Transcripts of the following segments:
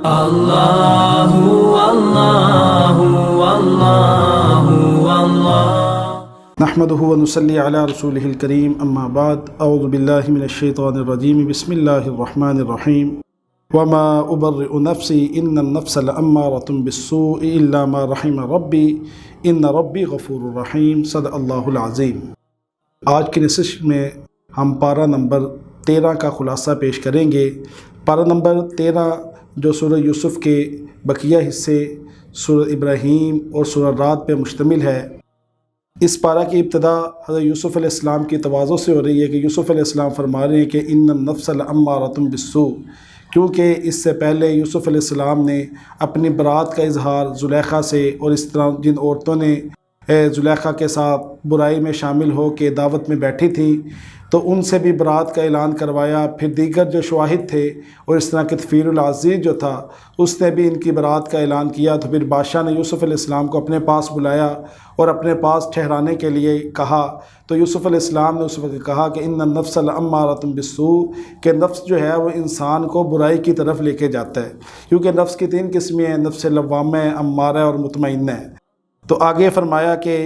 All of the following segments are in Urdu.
اللہ اللہ اللہ اللہ نحمده ونصلی علی رسولہ الکریم اما بعد اعوذ باللہ من الشیطان الرجیم بسم اللہ الرحمن الرحیم وما ابرئ نفسی ان النفس لامارۃ بالسوء الا ما رحم ربی ان ربی غفور رحیم صدق اللہ العظیم۔ آج کی نشست میں ہم پارہ نمبر 13 کا خلاصہ پیش کریں گے۔ پارہ نمبر 13 جو سورہ یوسف کے بقیہ حصے سورہ ابراہیم اور سورہ رعد پہ مشتمل ہے۔ اس پارہ کی ابتدا حضرت یوسف علیہ السلام کی تواضع سے ہو رہی ہے کہ یوسف علیہ السلام فرما رہے ہیں کہ ان النفس لامارۃ بالسوء، کیونکہ اس سے پہلے یوسف علیہ السلام نے اپنی برات کا اظہار زلیخا سے، اور اس طرح جن عورتوں نے زلیخا کے ساتھ برائی میں شامل ہو کے دعوت میں بیٹھی تھیں تو ان سے بھی برات کا اعلان کروایا۔ پھر دیگر جو شواہد تھے اور اس طرح کتفیر العزیز جو تھا اس نے بھی ان کی برات کا اعلان کیا۔ تو پھر بادشاہ نے یوسف علیہ السلام کو اپنے پاس بلایا اور اپنے پاس ٹھہرانے کے لیے کہا۔ تو یوسف علیہ السلام نے اس وقت کہا کہ ان النفس لامارۃ بالسوء، کہ نفس جو ہے وہ انسان کو برائی کی طرف لے کے جاتا ہے، کیونکہ نفس کی 3 قسمیں ہیں، نفس لوامہ، امارہ اور مطمئنہ ہے۔ تو آگے فرمایا کہ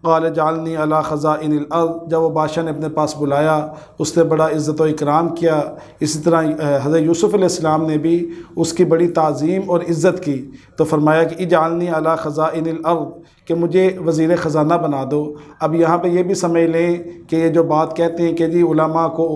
قال جعلنی علی خزائن الارض، جب وہ بادشاہ نے اپنے پاس بلایا اس نے بڑا عزت و اکرام کیا۔ اسی طرح حضرت یوسف علیہ السلام نے بھی اس کی بڑی تعظیم اور عزت کی۔ تو فرمایا کہ اجعلنی علی خزائن الارض، کہ مجھے وزیر خزانہ بنا دو۔ اب یہاں پہ یہ بھی سمجھ لیں کہ یہ جو بات کہتے ہیں کہ جی علماء کو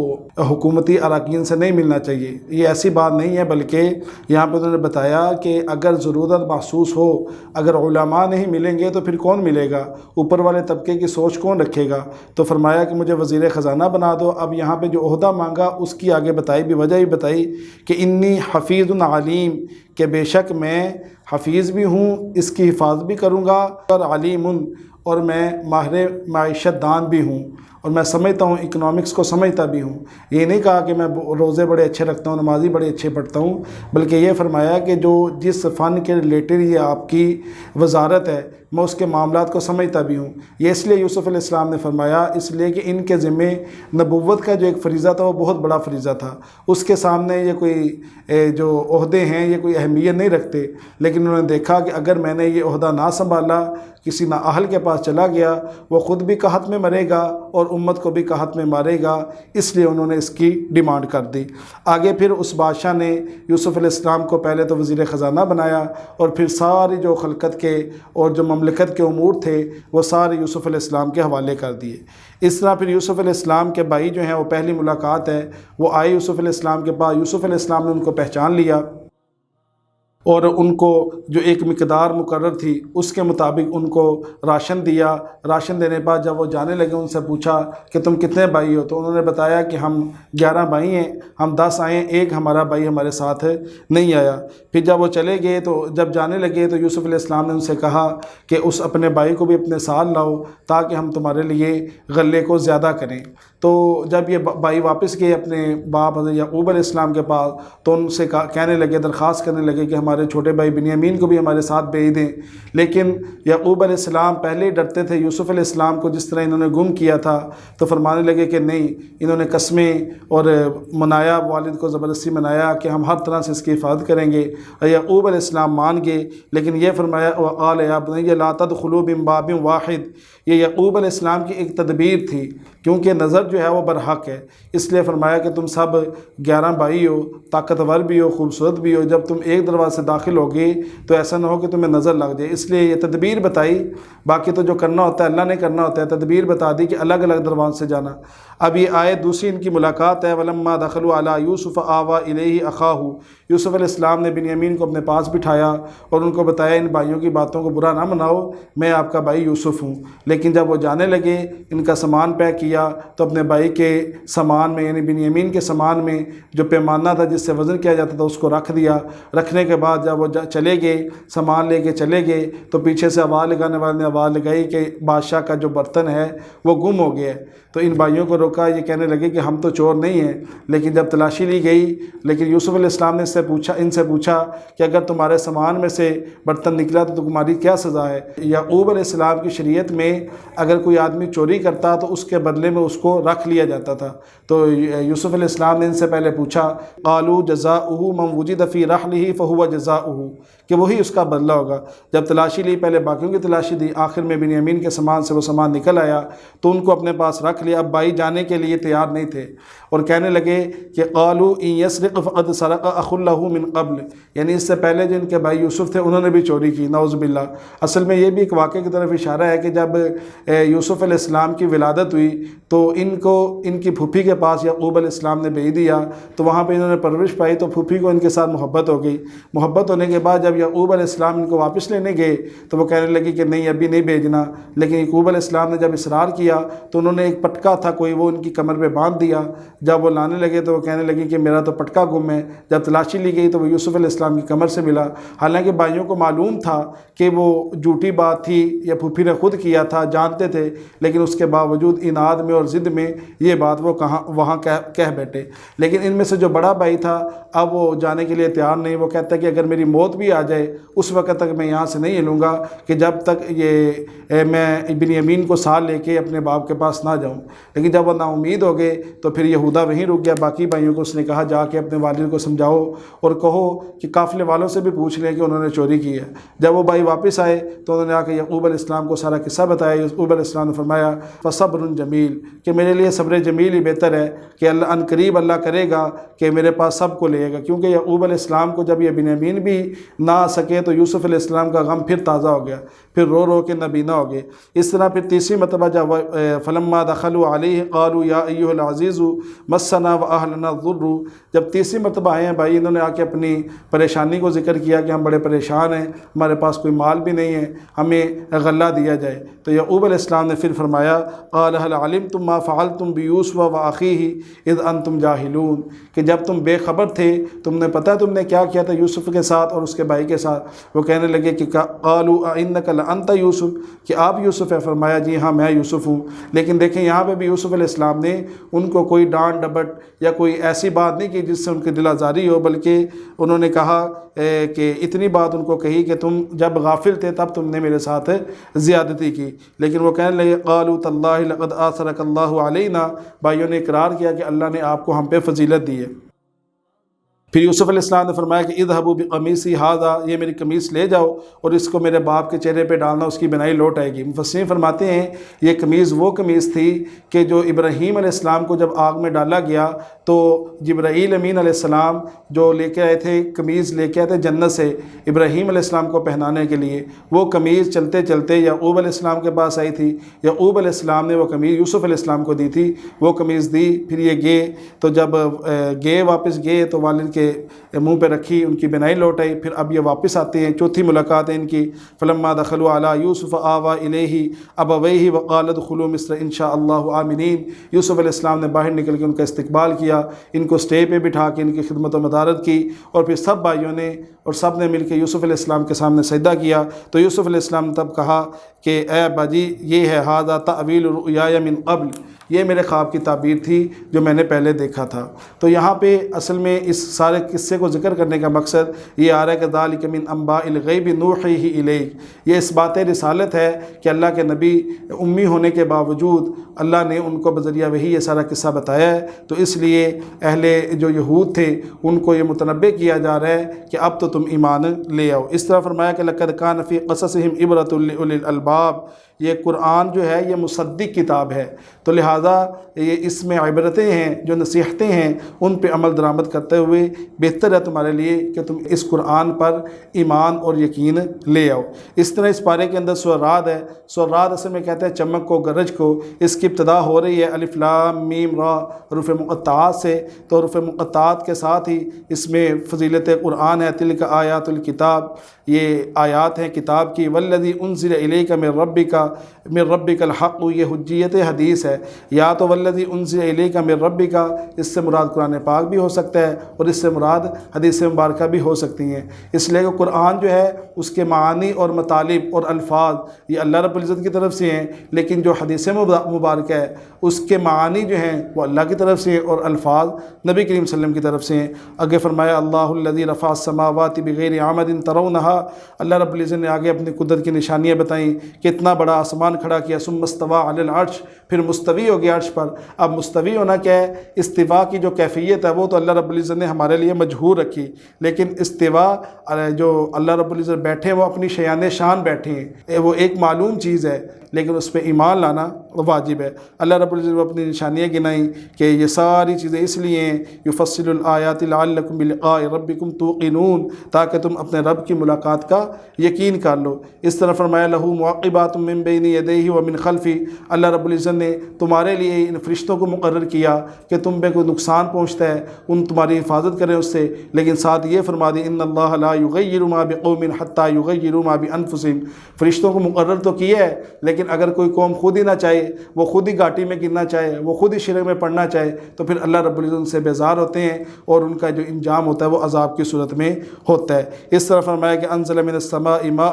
حکومتی اراکین سے نہیں ملنا چاہیے، یہ ایسی بات نہیں ہے، بلکہ یہاں پہ انہوں نے بتایا کہ اگر ضرورت محسوس ہو، اگر علماء نہیں ملیں گے تو پھر کون ملے گا، اوپر والے طبقے کی سوچ کون رکھے گا۔ تو فرمایا کہ مجھے وزیر خزانہ بنا دو۔ اب یہاں پہ جو عہدہ مانگا اس کی آگے بتائی بھی، وجہ بھی بتائی کہ انی حفیظ علیم، کہ بے شک میں حفیظ بھی ہوں، اس کی حفاظت بھی کروں گا، اور علیم، اور میں ماہر معیشت دان بھی ہوں، اور میں سمجھتا ہوں، اکنامکس کو سمجھتا بھی ہوں۔ یہ نہیں کہا کہ میں روزے بڑے اچھے رکھتا ہوں، نمازی بڑے اچھے پڑھتا ہوں، بلکہ یہ فرمایا کہ جو جس فن کے ریلیٹڈ یہ آپ کی وزارت ہے میں اس کے معاملات کو سمجھتا بھی ہوں۔ یہ اس لیے یوسف علیہ السلام نے فرمایا، اس لیے کہ ان کے ذمہ نبوت کا جو ایک فریضہ تھا وہ بہت بڑا فریضہ تھا، اس کے سامنے یہ کوئی جو عہدے ہیں یہ کوئی اہمیت نہیں رکھتے، لیکن انہوں نے دیکھا کہ اگر میں نے یہ عہدہ نہ سنبھالا، کسی نااہل کے پاس چلا گیا، وہ خود بھی قحط میں مرے گا اور امت کو بھی قحط میں مارے گا، اس لیے انہوں نے اس کی ڈیمانڈ کر دی۔ آگے پھر اس بادشاہ نے یوسف علیہ السلام کو پہلے تو وزیر خزانہ بنایا، اور پھر ساری جو خلقت کے اور جو مملکت کے امور تھے وہ سارے یوسف علیہ السلام کے حوالے کر دیے۔ اس طرح پھر یوسف علیہ السلام کے بھائی جو ہیں، وہ پہلی ملاقات ہے، وہ آئے یوسف علیہ السلام کے پاس۔ یوسف علیہ السلام نے ان کو پہچان لیا اور ان کو جو ایک مقدار مقرر تھی اس کے مطابق ان کو راشن دیا۔ راشن دینے کے بعد جب وہ جانے لگے ان سے پوچھا کہ تم کتنے بھائی ہو؟ تو انہوں نے بتایا کہ ہم 11 بھائی ہیں، ہم 10 آئے ہیں، ایک ہمارا بھائی ہمارے ساتھ نہیں آیا۔ پھر جب وہ چلے گئے تو جب جانے لگے تو یوسف علیہ السلام نے ان سے کہا کہ اس اپنے بھائی کو بھی اپنے ساتھ لاؤ تاکہ ہم تمہارے لیے غلے کو زیادہ کریں۔ تو جب یہ بھائی واپس گئے اپنے باپ حضرت یعقوب علیہ السلام کے پاس تو ان سے کہنے لگے، درخواست کرنے لگے کہ ہمارے چھوٹے بھائی بنیامین کو بھی ہمارے ساتھ بھیج دیں۔ لیکن یعقوب علیہ السلام پہلے ہی ڈرتے تھے یوسف علیہ السلام کو جس طرح انہوں نے گم کیا تھا، تو فرمانے لگے کہ نہیں، انہوں نے قسمیں اور منایا، والد کو زبردستی منایا کہ ہم ہر طرح سے اس کی حفاظت کریں گے، اور یعقوب علیہ السلام مان گئے۔ لیکن یہ فرمایا وقال یا بنی لا تدخلوا من باب واحد، یہ یعقوب علیہ السلام کی ایک تدبیر تھی، کیونکہ نظر جو ہے وہ برحق ہے، اس لیے فرمایا کہ تم سب 11 بھائی ہو، طاقتور بھی ہو، خوبصورت بھی ہو، جب تم ایک دروازے سے داخل ہوگے تو ایسا نہ ہو کہ تمہیں نظر لگ جائے، اس لیے یہ تدبیر بتائی۔ باقی تو جو کرنا ہوتا ہے اللہ نے کرنا ہوتا ہے، تدبیر بتا دی کہ الگ الگ دروازے سے جانا۔ اب یہ آئے دوسری ان کی ملاقات ہے، وَلَمَّا دَخَلُوا عَلَىٰ يُوسُفَ آوَىٰ إِلَيْهِ أَخَاهُ، یوسف علیہ السلام نے بنیامین کو اپنے پاس بٹھایا اور ان کو بتایا ان بھائیوں کی باتوں کو برا نہ مناؤ، میں آپ کا بھائی یوسف ہوں۔ لیکن جب وہ جانے لگے ان کا سامان پیک کیا تو اپنے بھائی کے سامان میں یعنی بنیامین کے سامان میں جو پیمانہ تھا جس سے وزن کیا جاتا تھا اس کو رکھ دیا۔ رکھنے کے بعد جب وہ چلے گئے، سامان لے کے چلے گئے، تو پیچھے سے آواز لگانے والے نے آواز لگائی کہ بادشاہ کا جو برتن ہے وہ گم ہو گیا ہے۔ تو ان بھائیوں کو روکا، یہ کہنے لگے کہ ہم تو چور نہیں ہیں، لیکن جب تلاشی لی گئی، لیکن یوسف علیہ السلام نے ان سے پوچھا کہ اگر تمہارے سامان میں سے برتن نکلا تو تمہاری کیا سزا ہے؟ یعقوب علیہ السلام کی شریعت میں اگر کوئی آدمی چوری کرتا تو اس کے بدلے میں اس کو رکھ لیا جاتا تھا۔ تو یوسف علیہ السلام نے ان سے پہلے پوچھا، قالوا جزاؤہ من وجد فی رحلہ فہو جزاؤہ، کہ وہی اس کا بدلہ ہوگا۔ جب تلاشی لی، پہلے باقیوں کی تلاشی دی، آخر میں بنیامین کے سامان سے وہ سامان نکل آیا تو ان کو اپنے پاس رکھ لیا۔ اب بھائی جانے کے لیے تیار نہیں تھے اور کہنے لگے کہ قالوا ان یسرق فقد سرق اخ له من قبل، یعنی اس سے پہلے جو ان کے بھائی یوسف تھے انہوں نے بھی چوری کی، نعوذ باللہ۔ اصل میں یہ بھی ایک واقعے کی طرف اشارہ ہے کہ جب یوسف علیہ السلام کی ولادت ہوئی تو ان کو ان کی پھوپھی کے پاس یعقوب علیہ السلام نے بھیج دیا، تو وہاں پہ انہوں نے پرورش پائی، تو پھوپھی کو ان کے ساتھ محبت ہو گئی۔ محبت ہونے کے بعد جب یعقوب علیہ السلام ان کو واپس لینے گئے تو وہ کہنے لگی کہ نہیں ابھی نہیں بھیجنا، لیکن یعقوب علیہ السلام نے جب اصرار کیا تو انہوں نے ایک پٹکا تھا کوئی، وہ ان کی کمر پہ باندھ دیا۔ جب وہ لانے لگے تو وہ کہنے لگی کہ میرا تو پٹکا گم ہے۔ جب تلاشی لی گئی تو وہ یوسف علیہ السلام کی کمر سے ملا، حالانکہ بھائیوں کو معلوم تھا کہ وہ جھوٹی بات تھی یا پھوپھی نے خود کیا تھا، جانتے تھے، لیکن اس کے باوجود اناد میں اور ضد میں یہ بات وہ وہاں کہہ بیٹھے۔ لیکن ان میں سے جو بڑا بھائی تھا اب وہ جانے کے لیے تیار نہیں، وہ کہتا ہے کہ اگر میری موت بھی آ جائے اس وقت تک میں یہاں سے نہیں ہلوں گا کہ جب تک میں بنیامین کو ساتھ لے کے اپنے باپ کے پاس نہ جاؤں۔ لیکن جب وہ نا امید ہو گئے تو پھر یہودا وہیں رک گیا۔ باقی بھائیوں کو اس نے کہا جا کے اپنے والد کو سمجھاؤ اور کہو کہ قافلے والوں سے بھی پوچھ لیں کہ انہوں نے چوری کی ہے۔ جب وہ بھائی واپس آئے تو انہوں نے آ کے یعقوب علیہ السلام کو سارا قصہ بتایا۔ یعقوب علیہ السلام نے فرمایا فصبر جمیل، کہ میرے لیے صبر جمیل ہی بہتر ہے کہ اللہ ان قریب اللہ کرے گا کہ میرے پاس سب کو لے گا، کیونکہ یعقوب علیہ السلام کو جب یہ بنیامین بھی نہ آ سکے تو یوسف علیہ السلام کا غم پھر تازہ ہو گیا، پھر رو رو کے نبینا ہو گئے۔ اس طرح پھر تیسری مرتبہ جب فلما دخلوا علیہ قالوا یا ایھا العزیز مسنا واہلنا الضر، جب تیسری مرتبہ آئے ہیں بھائی، انہوں نے آ کے اپنی پریشانی کو ذکر کیا کہ ہم بڑے پریشان ہیں، ہمارے پاس کوئی مال بھی نہیں ہے، ہمیں غلہ دیا جائے۔ تو یعقوب علیہ السلام نے پھر فرمایا قال هل علمتم ما فعلتم بیوسف واخیہ اذ انتم جاہلون، کہ جب تم بے خبر تھے تم نے پتہ تم نے کیا کیا تھا یوسف کے ساتھ اور اس کے بھائی کے ساتھ۔ وہ کہنے لگے کہ قالوا انک لانت یوسف، کہ آپ یوسف ہے؟ فرمایا جی ہاں میں یوسف ہوں۔ لیکن دیکھیں یہاں پہ بھی یوسف علیہ السلام نے ان کو کوئی ڈانٹ ڈپٹ یا کوئی ایسی بات نہیں کی جس سے ان کی دل آزاری ہو، بلکہ انہوں نے کہا کہ اتنی بات ان کو کہی کہ تم جب غافل تھے تب تم نے میرے ساتھ زیادتی کی۔ لیکن وہ کہنے لگے قالوا تاللہ لقد آثرک اللہ علینا، بھائیوں نے اقرار کیا کہ اللہ نے آپ کو ہم پہ فضیلت دی ہے۔ پھر یوسف علیہ السلام نے فرمایا کہ اذهبوا بقمیصی ھذا، یہ میری قمیص لے جاؤ اور اس کو میرے باپ کے چہرے پہ ڈالنا، اس کی بنائی لوٹ آئے گی۔ مفسرین فرماتے ہیں یہ قمیص وہ قمیص تھی کہ جو ابراہیم علیہ السلام کو جب آگ میں ڈالا گیا تو جبرائیل امین علیہ السلام جو لے کے آئے تھے، قمیص لے کے آئے تھے جنت سے ابراہیم علیہ السلام کو پہنانے کے لیے، وہ قمیص چلتے چلتے یعقوب علیہ السلام کے پاس آئی تھی۔ یعقوب علیہ السلام نے وہ قمیص یوسف علیہ السلام کو دی تھی، وہ قمیص دی۔ پھر یہ گئے تو جب گئے واپس گئے تو والد کے منہ پہ رکھی، ان کی بنائی لوٹ آئی۔ پھر اب یہ واپس آتے ہیں، چوتھی ملاقات ہے ان کی۔ فلما دخلوا علی یوسف آویٰ الیہ ابویہ وقال ادخلوا مصر ان شاء اللہ آمنین، یوسف علیہ السلام نے باہر نکل کے ان کا استقبال کیا، ان کو اسٹے پہ بٹھا کے ان کی خدمت و مدارت کی، اور پھر سب بھائیوں نے اور سب نے مل کے یوسف علیہ السلام کے سامنے سجدہ کیا۔ تو یوسف علیہ السلام نے تب کہا کہ اے ابا جی یہ ہے ھذا تأویل رؤیایا من قبل، یہ میرے خواب کی تعبیر تھی جو میں نے پہلے دیکھا تھا۔ تو یہاں پہ اصل میں اس سارے قصے کو ذکر کرنے کا مقصد یہ آ رہا ہے کہ ذالک من انباء الغیب نوحیہ الیک، یہ اس بات رسالت ہے کہ اللہ کے نبی امی ہونے کے باوجود اللہ نے ان کو بذریعہ وحی یہ سارا قصہ بتایا ہے، تو اس لیے اہل جو یہود تھے ان کو یہ متنبہ کیا جا رہا ہے کہ اب تو تم ایمان لے آؤ۔ اس طرح فرمایا کہ لقد کان فی قصصہم عبرۃ لأولی الالباب، یہ قرآن جو ہے یہ مصدق کتاب ہے، تو لہٰذا یہ اس میں عبرتیں ہیں، جو نصیحتیں ہیں ان پہ عمل درآمد کرتے ہوئے بہتر ہے تمہارے لیے کہ تم اس قرآن پر ایمان اور یقین لے آؤ۔ اس طرح اس پارے کے اندر سورہ رعد ہے، سورہ رعد اصل میں کہتے ہیں چمک کو، گرج کو، اس کی ابتدا ہو رہی ہے الف لام میم را حروف مقطعات سے، تو حروف مقطعات کے ساتھ ہی اس میں فضیلت قرآن ہے۔ تلک آیات الکتاب، یہ آیات ہیں کتاب کی، والذی انزل الیک من ربک، من ربک الحق، یہ حجیت حدیث ہے، یا تو والذی انزل الیک من ربک، اس سے مراد قرآن پاک بھی ہو سکتا ہے اور اس سے مراد حدیث مبارکہ بھی ہو سکتی ہیں۔ اس لیے کہ قرآن جو ہے اس کے معانی اور مطالب اور الفاظ یہ اللہ رب العزت کی طرف سے ہیں، لیکن جو حدیث مبارکہ ہے اس کے معانی جو ہیں وہ اللہ کی طرف سے ہیں اور الفاظ نبی کریم صلی اللہ علیہ وسلم کی طرف سے ہیں۔ آگے فرمایا اللہ الذی رفع السماوات بغیر عمد ترونها، اللہ رب العزت نے آگے اپنی قدرت کی نشانیاں بتائیں کہ اتنا بڑا آسمان کھڑا کیا، ثم استوى علی العرش، پھر مستوی ہو گیا عرش پر۔ اب مستوی ہونا کیا ہے؟ استوا کی جو کیفیت ہے وہ تو اللہ رب العزت نے ہمارے لیے مجہور رکھی، لیکن استوا جو اللہ رب العزت بیٹھے ہیں وہ اپنی شیان شان بیٹھے ہیں، وہ ایک معلوم چیز ہے، لیکن اس پہ ایمان لانا واجب ہے۔ اللہ رب العزت نے اپنی نشانیاں گنائیں کہ یہ ساری چیزیں اس لیے ہیں یفصل الآیات لعلکم بلقاء ربکم توقنون، تاکہ تم اپنے رب کی ملاقات کا یقین کر لو۔ اس طرح فرمایا لہو معقبات من بین یدیہ ومن خلفہ، اللہ رب العزت نے تمہارے لیے ان فرشتوں کو مقرر کیا کہ تم پہ کوئی نقصان پہنچتا ہے ان تمہاری حفاظت کریں اس سے، لیکن ساتھ یہ فرما دی ان اللہ لا یغیر ما بقوم حتی یغیروا ما بانفسہم، فرشتوں کو مقرر تو کیا ہے، لیکن اگر کوئی قوم خود ہی نہ چاہے، وہ خود ہی گھاٹی میں گرنا چاہے، وہ خود ہی شرک میں پڑنا چاہے، تو پھر اللہ رب العزت ان سے بیزار ہوتے ہیں اور ان کا جو انجام ہوتا ہے وہ عذاب کی صورت میں ہوتا ہے۔ اس طرح فرمایا کہ انزل من السماء ماء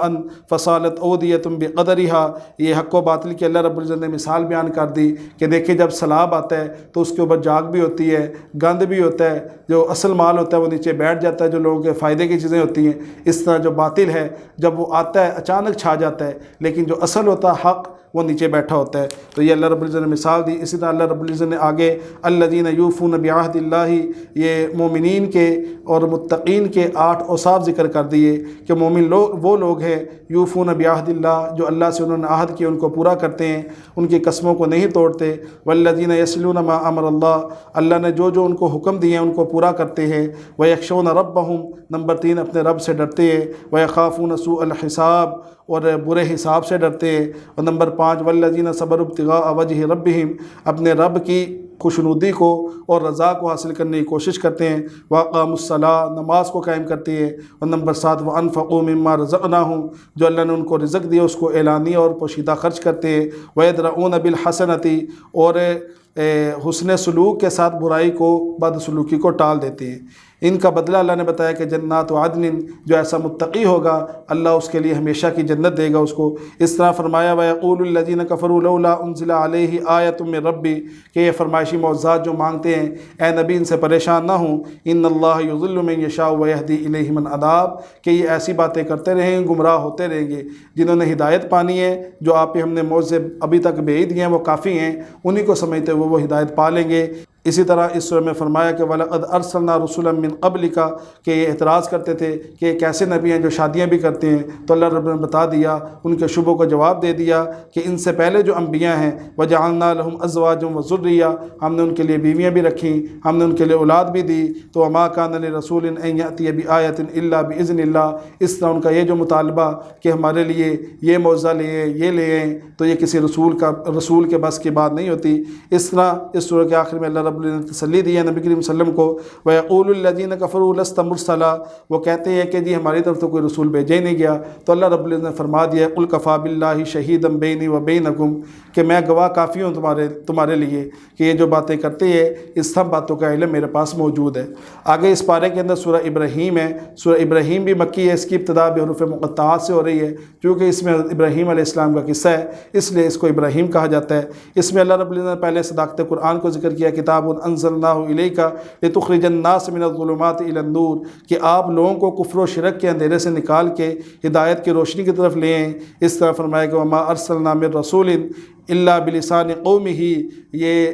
فصالت اودیۃ بقدرها، یہ حق و باطل کی اللہ رب العزت نے مثال بیان کر دی کہ دیکھیں جب سیلاب آتا ہے تو اس کے اوپر جاگ بھی ہوتی ہے، گند بھی ہوتا ہے، جو اصل مال ہوتا ہے وہ نیچے بیٹھ جاتا ہے، جو لوگوں کے فائدے کی چیزیں ہوتی ہیں۔ اس طرح جو باطل ہے جب وہ آتا ہے اچانک چھا جاتا ہے، لیکن جو اصل ہوتا ہے حق وہ نیچے بیٹھا ہوتا ہے۔ تو یہ اللہ رب العزت نے مثال دی۔ اسی طرح اللہ رب العزت نے آگے الذین یوفون بعہد اللہ، یہ مومنین کے اور متقین کے 8 اوصاف ذکر کر دیے کہ مومن لوگ وہ لوگ ہیں یوفون بعہد اللہ، جو اللہ سے انہوں نے عہد کیا ان کو پورا کرتے ہیں، ان کی قسموں کو نہیں توڑتے۔ والذین یصلون ما امر اللہ، اللہ نے جو ان کو حکم دیے ہیں ان کو پورا کرتے ہیں۔ ویخشون ربہم، نمبر 3 اپنے رب سے ڈرتے ہیں۔ ویخافون سوء الحساب، اور برے حساب سے ڈرتے ہیں۔ اور نمبر 5 والذین صبروا ابتغاء وجہ ربہم، اپنے رب کی خوشنودی کو اور رضا کو حاصل کرنے کی کوشش کرتے ہیں۔ واقاموا الصلاۃ، نماز کو قائم کرتے ہیں۔ اور نمبر 7 وانفقوا مما رزقناہم، جو اللہ نے ان کو رزق دیا اس کو اعلانیہ اور پوشیدہ خرچ کرتے ہیں۔ ویدرؤون بالحسنۃ، اور حسن سلوک کے ساتھ برائی کو، بد سلوکی کو ٹال دیتے ہیں۔ ان کا بدلہ اللہ نے بتایا کہ جنات عدن، جو ایسا متقی ہوگا اللہ اس کے لیے ہمیشہ کی جنت دے گا اس کو۔ اس طرح فرمایا وَيَقُولُ الَّذِينَ كَفَرُوا لَوْلَا أُنزِلَ عَلَيْهِ آيَةٌ مِّن رَبِّهِ، کہ یہ فرمائشی معجزات جو مانگتے ہیں اے نبی ان سے پریشان نہ ہوں۔ إِنَّ اللَّهَ يُضِلُّ مَن يَشَاءُ وَيَهْدِي إِلَيْهِ مَنْ أَنَابَ، کہ یہ ایسی باتیں کرتے رہیں گمراہ ہوتے رہیں گے، جنہوں نے ہدایت پانی ہے، جو آپ پہ ہم نے معجزے ابھی تک بھیج دیے ہیں وہ کافی ہیں، انہی کو سمجھتے ہوئے وہ ہدایت پا لیں گے۔ اسی طرح اس سورہ میں فرمایا کہ وَلَقَدْ أَرْسَلْنَا رُسُلًا مِّن قَبْلِكَ، کہ یہ اعتراض کرتے تھے کہ ایک ایسے نبی ہیں جو شادیاں بھی کرتے ہیں، تو اللہ رب نے بتا دیا، ان کے شبہوں کو جواب دے دیا کہ ان سے پہلے جو انبیاء ہیں وَجَعَلْنَا لَهُمْ أَزْوَاجًا وَذُرِّيَّةً، ہم نے ان کے لیے بیویاں بھی رکھیں، ہم نے ان کے لیے اولاد بھی دی۔ تو وَمَا كَانَ لِرَسُولٍ أَن يَأْتِيَ بِآيَةٍ إِلَّا بِإِذْنِ اللَّهِ، اس طرح ان کا یہ جو مطالبہ کہ ہمارے لیے یہ معجزہ لے آئیں، یہ لے آئیں، تو یہ کسی رسول کے بس کی بات نہیں ہوتی۔ اس طرح اس سورہ کے آخر میں اللہ رب نے تسلی دی ہے نبی کریم صلی اللہ علیہ وسلم کو۔ وَيَقُولُ الَّذِينَ كَفَرُوا لَسْتَ مُرْسَلًا، وہ کہتے ہیں کہ جی ہماری طرف تو کوئی رسول بھیجا ہی نہیں گیا۔ تو اللہ رب العزت نے فرما دیا قُلْ كَفَىٰ بِاللَّهِ شَهِيدًا بَيْنِي وَبَيْنَكُمْ، کہ میں گواہ کافی ہوں تمہارے لیے کہ یہ جو باتیں کرتے ہیں اس سب باتوں کا علم میرے پاس موجود ہے۔ آگے اس پارے کے اندر سورہ ابراہیم ہے۔ سورہ ابراہیم بھی مکی ہے، اس کی ابتدا بحروف مقطعات سے ہو رہی ہے کیونکہ اس میں ابراہیم علیہ السلام کا قصہ ہے، اس لیے اس کو ابراہیم کہا جاتا ہے۔ اس میں اللہ رب العزت نے پہلے صداقت قرآن کو ذکر کیا، کتاب انزلناہ الیک لتخرج الناس من الظلمات الی النور، کہ آپ لوگوں کو کفر و شرک کے اندھیرے سے نکال کے ہدایت کی روشنی کی طرف لے آئیں۔ اس طرح فرمایا کہ وما ارسلنا من رسول الا بلسان قومہ، یہ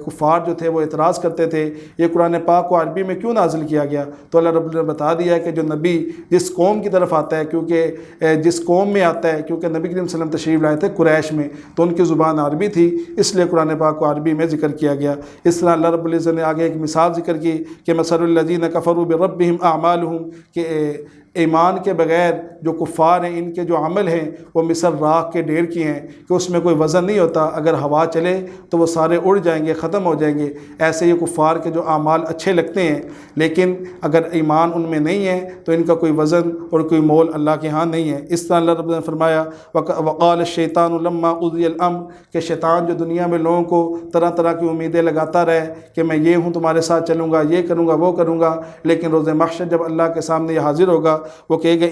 کفار جو تھے وہ اعتراض کرتے تھے یہ قرآن پاک کو عربی میں کیوں نازل کیا گیا، تو اللہ رب العزت نے بتا دیا کہ جو نبی جس قوم کی طرف آتا ہے، کیونکہ جس قوم میں آتا ہے، کیونکہ نبی کریم صلی اللہ علیہ وسلم تشریف لائے تھے قریش میں تو ان کی زبان عربی تھی، اس لیے قرآن پاک کو عربی میں ذکر کیا گیا۔ اس طرح اللہ رب العزت نے آگے ایک مثال ذکر کی کہ مثل الذین کفروا بربہم اعمالہم، کہ ایمان کے بغیر جو کفار ہیں ان کے جو عمل ہیں وہ مثل راکھ کے ڈھیر کی ہیں کہ اس میں کوئی وزن نہیں ہوتا، اگر ہوا چلے تو وہ سارے اڑ جائیں گے، ختم ہو جائیں گے۔ ایسے یہ کفار کے جو اعمال اچھے لگتے ہیں لیکن اگر ایمان ان میں نہیں ہے تو ان کا کوئی وزن اور کوئی مول اللہ کے ہاں نہیں ہے۔ اس طرح اللہ رب نے فرمایا وقال الشیطان لما قضی الامر، کہ شیطان جو دنیا میں لوگوں کو طرح طرح کی امیدیں لگاتا رہے کہ میں یہ ہوں، تمہارے ساتھ چلوں گا، یہ کروں گا، وہ کروں گا، لیکن روز محشر جب اللہ کے سامنے یہ حاضر ہوگا وہ کہے گا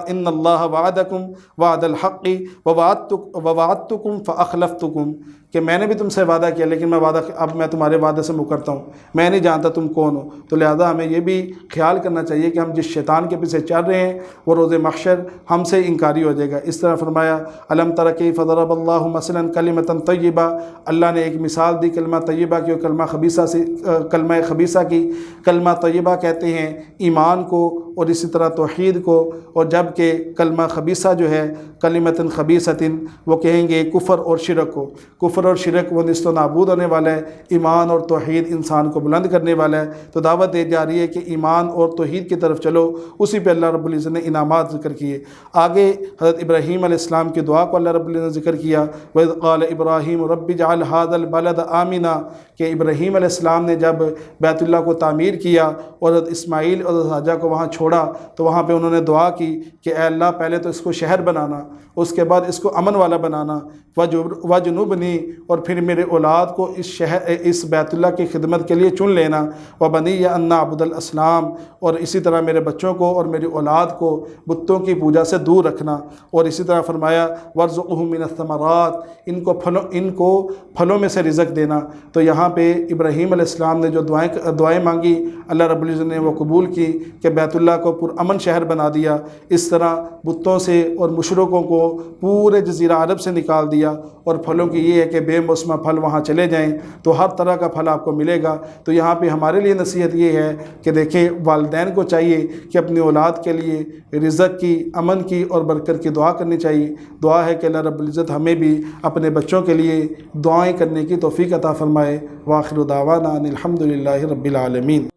ان اللہ وعدکم وعد الحق ووعدتکم فاخلفتکم، کہ میں نے بھی تم سے وعدہ کیا لیکن اب میں تمہارے وعدے سے مکرتا ہوں، میں نہیں جانتا تم کون ہو۔ تو لہذا ہمیں یہ بھی خیال کرنا چاہیے کہ ہم جس شیطان کے پیچھے چل رہے ہیں وہ روز محشر ہم سے انکاری ہو جائے گا۔ اس طرح فرمایا الم تر کیف ضرب اللہ مثلا کلمۃ طیبہ، اللہ نے ایک مثال دی کلمہ طیبہ کی اور کلمہ خبیثہ کی۔ کلمہ طیبہ کہتے ہیں ایمان کو اور اسی طرح توحید کو، اور جب کہ کلمہ خبیثہ جو ہے کلمۃ خبیثۃ وہ کہیں گے کفر اور شرک کو۔ کفر اور شرک وہ نیست و نابود ہونے والا ہے، ایمان اور توحید انسان کو بلند کرنے والا ہے۔ تو دعوت دی جا رہی ہے کہ ایمان اور توحید کی طرف چلو، اسی پہ اللہ رب العزت نے انعامات ذکر کیے۔ آگے حضرت ابراہیم علیہ السلام کی دعا کو اللہ رب العزت نے ذکر کیا، وَإِذْ قَالَ إِبْرَاهِيمُ رَبِّ اجْعَلْ هَذَا الْبَلَدَ آمِنًا، کہ ابراہیم علیہ السلام نے جب بیت اللہ کو تعمیر کیا اور حضرت اسماعیل اور حضرت حاجہ کو وہاں چھوڑا تو وہاں پہ انہوں نے دعا کی کہ اے اللہ پہلے تو اس کو شہر بنانا، اس کے بعد اس کو امن والا بنانا، وجنوبنی، اور پھر میرے اولاد کو اس بیت اللہ کی خدمت کے لیے چن لینا، وبنی ان نعبد الاصنام، اور اسی طرح میرے بچوں کو اور میری اولاد کو بتوں کی پوجا سے دور رکھنا۔ اور اسی طرح فرمایا وارزقہم من الثمرات، ان کو پھلوں میں سے رزق دینا۔ تو یہاں پہ ابراہیم علیہ السلام نے جو دعائیں مانگی اللہ رب العزت نے وہ قبول کی کہ بیت اللہ کو پرامن شہر بنا دیا۔ اس طرح بتوں سے اور مشرکوں کو پورے جزیرہ عرب سے نکال دیا، اور پھلوں کی یہ ہے کہ بے موسمہ پھل وہاں چلے جائیں تو ہر طرح کا پھل آپ کو ملے گا۔ تو یہاں پہ ہمارے لیے نصیحت یہ ہے کہ دیکھیں والدین کو چاہیے کہ اپنی اولاد کے لیے رزق کی، امن کی اور برکت کی دعا کرنی چاہیے۔ دعا ہے کہ اللہ رب العزت ہمیں بھی اپنے بچوں کے لیے دعائیں کرنے کی توفیق عطا فرمائے۔ وآخر دعوانا ان الحمد للہ رب العالمین۔